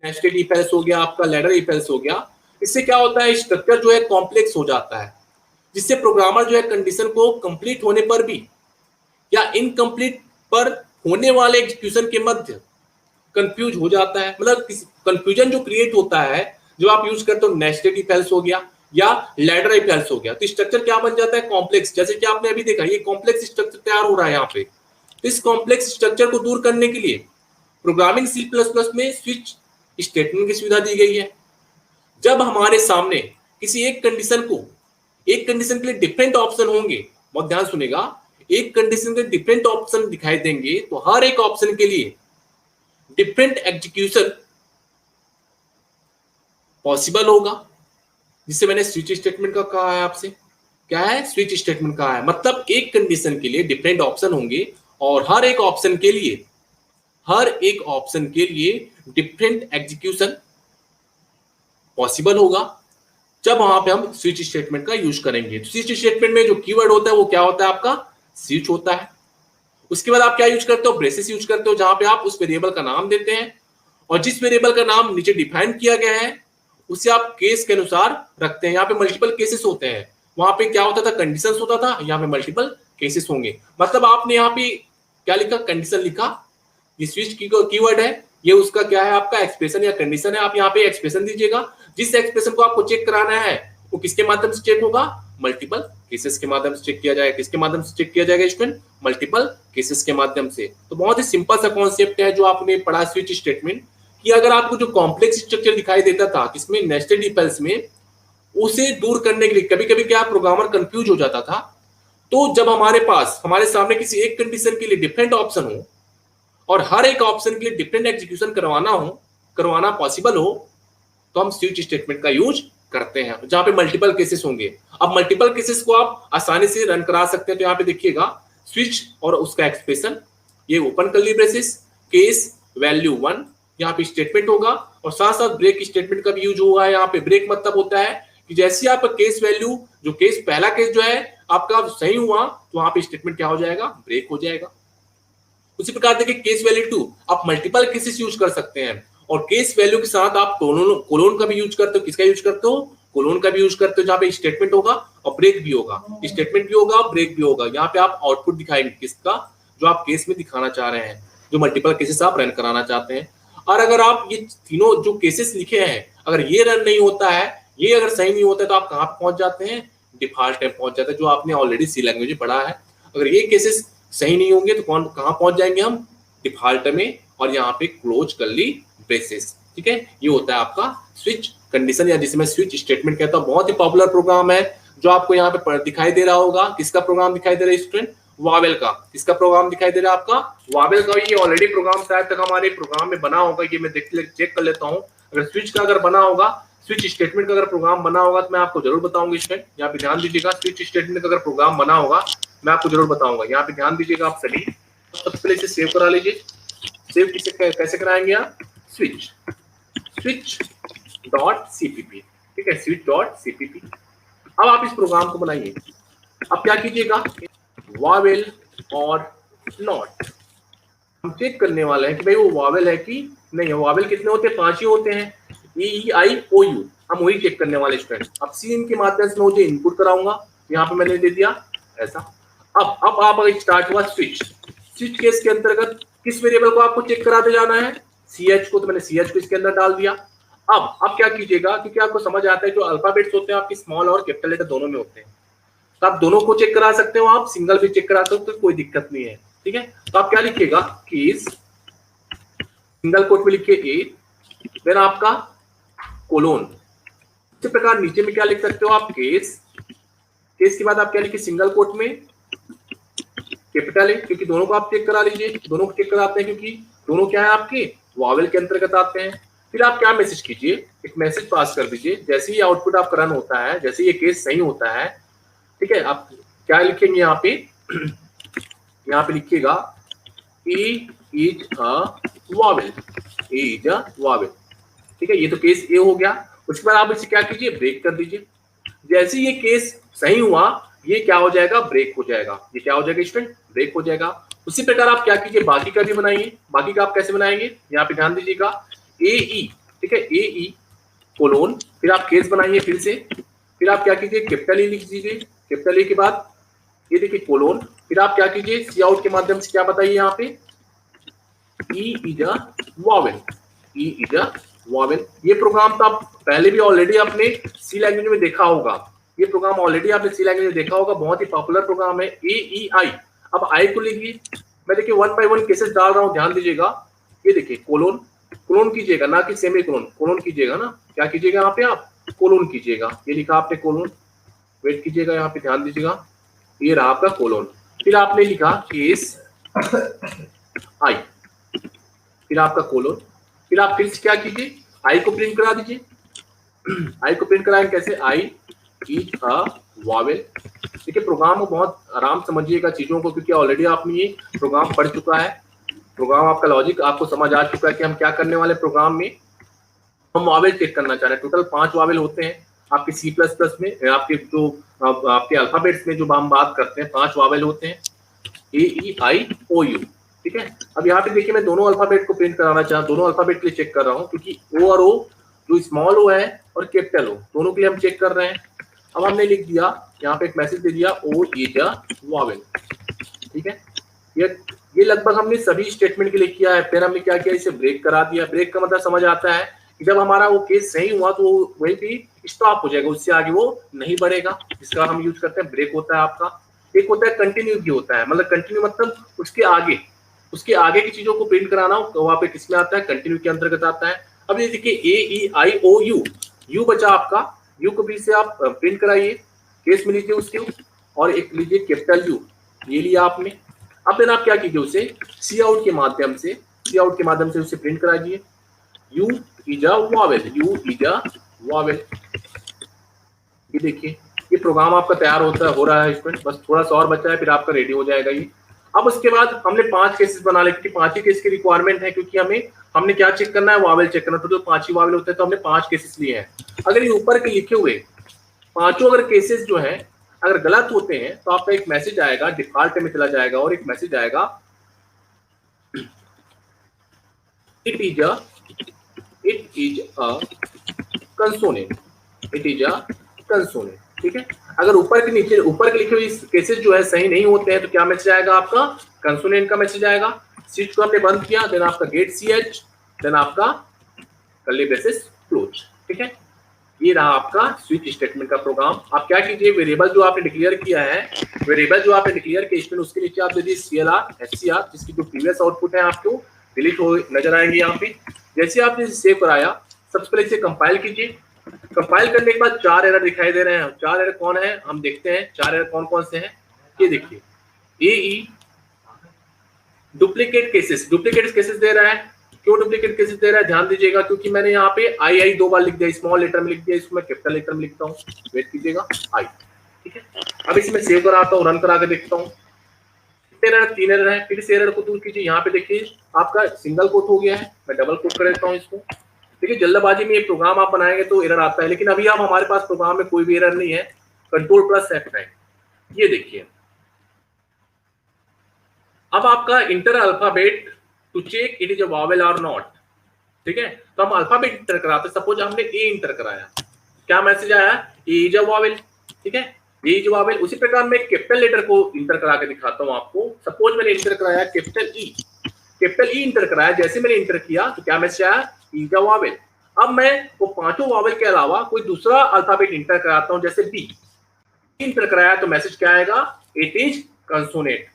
Nested if else हो गया, आपका लैडर इफ एल्स हो गया। इससे क्या होता है, स्ट्रक्चर जो है कॉम्प्लेक्स हो जाता है, जिससे प्रोग्रामर जो है कंडीशन को कंप्लीट होने पर भी या इनकम्प्लीट पर होने वाले एग्जीक्यूशन के मध्य कंफ्यूज हो जाता है। मतलब कंफ्यूजन जो क्रिएट होता है जो आप यूज करते हो, नेस्टेड इफ एल्स हो गया या लैडर इफ एल्स हो गया, तो स्ट्रक्चर क्या बन जाता है, कॉम्प्लेक्स। जैसे कि आपने अभी देखा ये कॉम्प्लेक्स स्ट्रक्चर तैयार हो रहा है यहाँ पे। तो इस कॉम्प्लेक्स स्ट्रक्चर को दूर करने के लिए प्रोग्रामिंग C++ में स्विच स्टेटमेंट की सुविधा दी गई है। जब हमारे सामने किसी एक कंडीशन के लिए डिफरेंट ऑप्शन होंगे, बहुत ध्यान सुनेगा, एक कंडीशन के डिफरेंट ऑप्शन दिखाई देंगे, तो हर एक ऑप्शन के लिए डिफरेंट एग्जीक्यूशन पॉसिबल होगा, जिससे मैंने स्विच स्टेटमेंट का कहा है आपसे। क्या है, स्विच स्टेटमेंट कहा है। मतलब एक कंडीशन के लिए डिफरेंट ऑप्शन होंगे और हर एक ऑप्शन के लिए डिफरेंट एग्जीक्यूशन पॉसिबल होगा जब वहां पे हम स्विच स्टेटमेंट का यूज करेंगे। तो स्विच स्टेटमेंट में जो कीवर्ड होता है वो क्या होता है, आपका स्विच होता है। उसके बाद आप क्या यूज करते हो, ब्रेसेस यूज करते हो, जहां पे आप उस वेरिएबल का नाम देते हैं और जिस वेरिएबल का नाम नीचे डिफाइन किया गया है उसे आप केस के अनुसार रखते हैं। यहाँ पे मल्टीपल केसेस होते हैं, वहां पे क्या होता था, कंडीशंस होता था, यहाँ पे मल्टीपल केसेस होंगे। मतलब आपने यहाँ पे क्या लिखा, कंडीशन लिखा, ये स्विच कीवर्ड है, ये उसका क्या है, आपका एक्सप्रेशन या कंडीशन है। आप यहाँ पे एक्सप्रेशन दीजिएगा। जिस एक्सप्रेशन को आपको चेक कराना है वो किसके माध्यम से चेक होगा, मल्टीपल केसेस के माध्यम से चेक किया जाएगा। किसके माध्यम से चेक किया जाएगा स्टूडेंट, मल्टीपल केसेस के माध्यम से। तो बहुत ही सिंपल सा कॉन्सेप्ट है जो आपने पढ़ा स्विच स्टेटमेंट, कि अगर आपको जो कॉम्प्लेक्स स्ट्रक्चर दिखाई देता था किसमें, नेस्टेड इफ एल्स में, उसे दूर करने के लिए कभी कभी क्या प्रोग्रामर कंफ्यूज हो जाता था। तो जब हमारे सामने किसी एक कंडीशन के लिए डिफरेंट ऑप्शन हो और हर एक ऑप्शन के लिए डिफरेंट एग्जीक्यूशन करवाना पॉसिबल हो, तो हम स्विच स्टेटमेंट का यूज करते हैं, जहां पे मल्टीपल केसेस होंगे। अब मल्टीपल केसेस को आप आसानी से रन करा सकते हैं। तो यहाँ पे देखिएगा स्विच और उसका एक्सप्रेशन, ये open curly braces, case value 1, यहाँ पे स्टेटमेंट होगा और साथ साथ ब्रेक स्टेटमेंट का भी यूज होगा। यहाँ पे ब्रेक मतलब होता है कि जैसे आपका केस वैल्यू, जो केस पहला केस जो है आपका सही हुआ, तो वहां पे स्टेटमेंट क्या हो जाएगा, ब्रेक हो जाएगा। उसी प्रकार देखिए केस वैल्यू 2, आप मल्टीपल केसेस यूज कर सकते हैं और केस वैल्यू के साथ आप कोलोन का भी यूज करते हो। किसका यूज करते हो, कोलोन का भी यूज करते हो, जहां पे स्टेटमेंट होगा और ब्रेक भी होगा, स्टेटमेंट भी होगा और ब्रेक भी होगा। यहाँ पे आप आउटपुट दिखाएंगे किसका, जो आप केस में दिखाना चाह रहे हैं, जो मल्टीपल केसेस आप रन कराना चाहते हैं। और अगर आप ये तीनों जो केसेस लिखे हैं, अगर ये रन नहीं होता है, ये अगर सही नहीं होता है, तो आप कहाँ पहुंच जाते हैं, डिफॉल्ट में पहुंच जाते हैं, जो आपने ऑलरेडी सी लैंग्वेज में पढ़ा है। अगर ये केसेस सही नहीं होंगे तो कहाँ पहुंच जाएंगे हम, डिफॉल्ट में, और यहाँ पे क्लोज कर्ली ब्रेसेस। ठीक है, ये होता है आपका स्विच कंडीशन, या जिसे मैं स्विच स्टेटमेंट कहता हूँ। बहुत ही पॉपुलर प्रोग्राम है जो आपको यहाँ पे दिखाई दे रहा होगा। किसका प्रोग्राम दिखाई दे रहा है स्टूडेंट, वावेल का। किसका प्रोग्राम दिखाई दे रहा है आपका, वावेल का। ये ऑलरेडी प्रोग्राम शायद तक हमारे प्रोग्राम में बना होगा, ये मैं चेक कर लेता हूँ। अगर स्विच का अगर बना होगा, स्विच स्टेटमेंट का अगर प्रोग्राम बना होगा तो मैं आपको जरूर बताऊंगा स्टूडेंट। यहाँ पे ध्यान दीजिएगा, स्विच स्टेटमेंट का अगर प्रोग्राम बना होगा मैं आपको जरूर बताऊंगा। यहाँ पे ध्यान दीजिएगा आप सभी। सबसे पहले इसे सेव करा लीजिए। सेव कैसे कराएंगे आप, switch.cpp, ठीक है, switch.cpp। अब आप इस प्रोग्राम को बनाइए। अब क्या कीजिएगा, वावेल और नॉट हम चेक करने वाले हैं कि भाई वो वावेल है कि नहीं है। वावेल कितने होते हैं, 5 ही होते हैं, E-I-O-U, हम वही चेक करने वाले स्टूडेंट। अब सीन के माध्यम से मैं मुझे इनपुट कराऊंगा, यहाँ पे मैंने दे दिया ऐसा। अब आप अगर स्टार्ट हुआ स्विच केस के अंतर्गत किस वेरिएबल को आपको चेक कराते जाना है, CH को, तो मैंने CH को इसके अंदर डाल दिया। अब क्या कीजिएगा, क्योंकि आपको समझ आता है जो अल्फाबेट्स होते हैं आपके स्मॉल और कैपिटल लेटर दोनों में होते हैं, तो आप दोनों को चेक करा सकते हो, आप सिंगल भी चेक करा सकते हो, कोई दिक्कत नहीं है। ठीक है, तो आप क्या लिखिएगा, कीज सिंगल कोट में लिखिए A, फिर आपका कोलोन। इसी प्रकार नीचे में क्या लिख सकते हो आप, केस के बाद आप क्या लिखिए, सिंगल कोट में कैपिटल है, क्योंकि दोनों को आप चेक करा लीजिए। दोनों को चेक कराते हैं क्योंकि दोनों क्या है आपके वावेल के अंतर्गत आते हैं। फिर आप क्या मैसेज कीजिए, एक मैसेज पास कर दीजिए। जैसे ही आउटपुट आपका रन होता है, जैसे ये केस सही होता है, ठीक है, आप क्या लिखेंगे यहाँ पे, यहाँ पे लिखिएगा E is a vowel, E is a vowel। ठीक है, ये तो केस ए हो गया। उसके बाद आप इसे क्या कीजिए, ब्रेक कर दीजिए। जैसे ये केस सही हुआ, ये क्या हो जाएगा, ब्रेक हो जाएगा। ये क्या हो जाएगा स्टूडेंट, ब्रेक हो जाएगा। उसी प्रकार आप क्या कीजिए, बाकी का भी बनाइए। बाकी का आप कैसे बनाएंगे, यहाँ पे ध्यान दीजिएगा, AE, ठीक है, ए ई कोलोन, फिर आप केस बनाइए फिर से, फिर आप क्या कीजिए कैपिटल ई लिख दीजिए, कैपिटल ए के बाद ये देखिए कोलोन, फिर आप क्या कीजिए सी आउट के माध्यम से क्या बताइए यहाँ पे E is a vowel, E is a vowel. ये प्रोग्राम तो आप पहले भी ऑलरेडी आपने सी लैंग्वेज में देखा होगा, ये प्रोग्राम ऑलरेडी आपने सी लैंग्वेज में देखा होगा, बहुत ही पॉपुलर प्रोग्राम है ए ई आई। अब आई को लिखिए, मैं देखिए 1 बाय 1 केसेस डाल रहा हूँ, ध्यान दीजिएगा, ये देखिए कोलोन, कोलोन कीजिएगा ना कि सेमी कोलोन, कोलोन कीजिएगा ना, क्या कीजिएगा यहाँ पे आप कोलोन कीजिएगा, ये लिखा आपने कोलोन, वेट कीजिएगा यहाँ पे ध्यान दीजिएगा, ये रहा आपका कोलोन, फिर आपने लिखा केस आई, फिर आपका कोलोन, फिर आप फिर से क्या कीजिए आई को प्रिंट करा दीजिए, आई को प्रिंट कराएं कैसे, आई इज अ वॉवेल। देखिए प्रोग्राम को बहुत आराम समझिएगा चीजों को, क्योंकि ऑलरेडी आपने ये प्रोग्राम पढ़ चुका है, प्रोग्राम आपका लॉजिक आपको समझ आ चुका है कि हम क्या करने वाले प्रोग्राम में, हम वॉवेल चेक करना चाह रहे हैं। टोटल 5 वॉवेल होते हैं आपके C++ में, आपके जो आपके अल्फाबेट्स में जो हम बात करते हैं 5 वॉवेल होते हैं, ए ई आई ओ यू, ठीक है। अब यहाँ पे देखिए मैं दोनों अल्फाबेट को प्रिंट कराना चाह, दोनों अल्फाबेट के लिए चेक कर रहा हूँ, क्योंकि ओ और ओ जो स्मॉल ओ है और कैपिटल ओ दोनों के लिए हम चेक कर रहे हैं। अब हमने लिख दिया यहाँ पे एक मैसेज दे दिया ओ इज अ वॉवेल, ठीक है, ये लगभग हमने सभी स्टेटमेंट के लिए किया है। फिर हमने क्या किया, इसे ब्रेक करा दिया। ब्रेक का मतलब समझ आता है कि जब हमारा वो केस सही हुआ तो वही भी स्टॉप हो जाएगा, उससे आगे वो नहीं बढ़ेगा, जिसका हम यूज करते हैं ब्रेक होता है आपका। एक होता है कंटिन्यू भी होता है, मतलब कंटिन्यू मतलब उसके आगे की चीजों को प्रिंट कराना, तो वहां पे किसमें आता है, कंटिन्यू के अंतर्गत आता है। अब ये देखिए ए ई आई ओ यू, यू बचा आपका, यू को भी से आप प्रिंट कराइए, केस में लीजिए उसके, और एक लीजिए कैपिटल यू, ये लिया आपने। अब फिर आप क्या कीजिए, उसे सी आउट के माध्यम से उसे प्रिंट कराइए, you is a vowel, you is a vowel. ये देखिए ये प्रोग्राम आपका तैयार हो रहा है स्टूडेंट, बस थोड़ा सा और बचा है, फिर आपका रेडी हो जाएगा ये। अब उसके बाद हमने 5 केसेस बना लिए, क्योंकि 5 ही केस की रिक्वायरमेंट है, क्योंकि हमने क्या चेक करना है, वॉवेल चेक करना, तो जो 5 ही वॉवेल होते हैं तो हमने 5 केसेस लिए हैं। अगर ये ऊपर के लिखे हुए 5 अगर केसेस जो हैं अगर गलत होते हैं तो आपका एक मैसेज आएगा, डिफॉल्ट में चला जाएगा और एक मैसेज आएगा it is a consonant, it is a consonant, ठीक है। अगर ऊपर के लिखे हुए केसेस जो है सही नहीं होते हैं तो क्या मैसेज आएगा आपका, कंसोनेंट का मैसेज आएगा। स्विच को हमने बंद किया, देन आपका गेट ch, देन आपका कर्ली ब्रेसेस क्लोज, ठीक है। ये रहा आपका स्विच स्टेटमेंट का प्रोग्राम। आप क्या कीजिए, वेरिएबल जो आपने डिक्लेयर किया उसके नीचे आप दे दीजिए CLR HCR, जिसकी जो प्रीवियस आउटपुट है आपको डिलीट हो नजर आएंगे यहाँ पे। जैसे आपने इसे सेव कराया, सबसे पहले इसे कंपाइल कीजिए। कंपाइल करने के बाद 4 एरर दिखाई दे रहे हैं। 4 एरर कौन है, हम देखते हैं 4 एरर कौन कौन से हैं। ये देखिए AE डुप्लीकेट केसेस दे रहा है। क्यों डुप्लीकेट केसेस दे रहा है, ध्यान दीजिएगा, क्योंकि मैंने यहाँ पे आई 2 बार लिख दिया, स्मॉल लेटर में लिख दिया, इसको मैं कैपिटल लेटर में लिखता हूँ, वेट कीजिएगा आई, ठीक है। अब इसमें सेव कराता हूँ, रन करा के देखता हूँ। 3 एरर है, फिर इस एरर को दूर कीजिए। यहाँ पे देखिए आपका सिंगल कोट हो गया है, मैं डबल कोट कर देता हूँ इसको। देखिए जल्दबाजी में ये प्रोग्राम आप बनाएंगे तो एरर आता है, लेकिन अभी आप हमारे पास प्रोग्राम में कोई भी एरर नहीं है। Ctrl+F9, ये देखिए अब आपका enter alphabet to check it is a vowel और नॉट, ठीक है। तो हम अल्फाबेट इंटर कराते, सपोज हमने ए इंटर कराया, क्या मैसेज आया, ए इज अ वॉवेल, ठीक है, ए इज अ वॉवेल। उसी प्रकार मैं कैपिटल लेटर को इंटर करा के दिखाता हूं आपको। सपोज मैंने इंटर कराया कैपिटल ई इंटर कराया, जैसे मैंने इंटर किया तो क्या मैसेज आया, इज अ वॉवेल। अब मैं वो 5 वॉवेल के अलावा कोई दूसरा अल्फाबेट इंटर कराता हूं, जैसे बी इंटर कराया तो मैसेज क्या आएगा, इट इज कंसोनेंट।